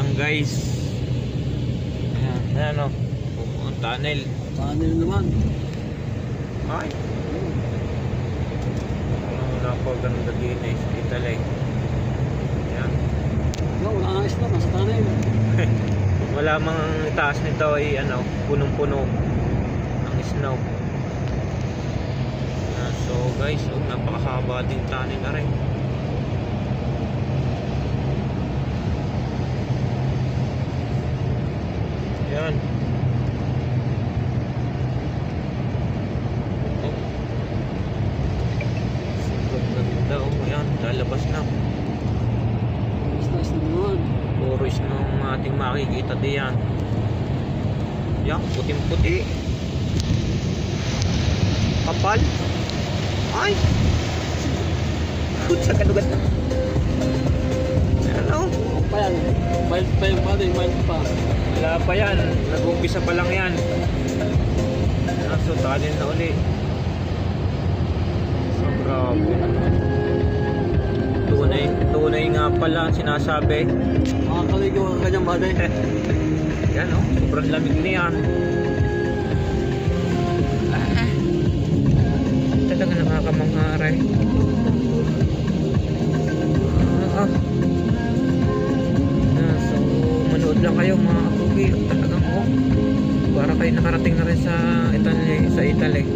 Ayan guys. Ayan o. Ang tunnel. Tunnel naman. Ay. Wala po ganun naginis. Italy. Ayan. Wala nang isla, nasa tunnel. Wala mang itaas nito ay ano, punong-puno ng snow. So guys, napakahaba din tunnel na rin. Yan. Oh. Sobrang ganda oh. Yan, lalabas na. Isla na naman. Puro snow ang ating makikita diyan. Yan, puting-puti. Kapal. Ay! Sa kalugat na. Ano? Pa yan. Mild pa yung pala, mild pa. Wala pa yan. Nag-umpisa pa lang yan. So, tanin na uli. So, grabe. Tunay nga pala ang sinasabi. Makakaligaw ang kanyang baday. Yan o, sobrang lamig niyan. Talaga nakakamangharay. So, manood lang kayo mga kapugi. Talagang para kayo nakarating na rin sa Italy.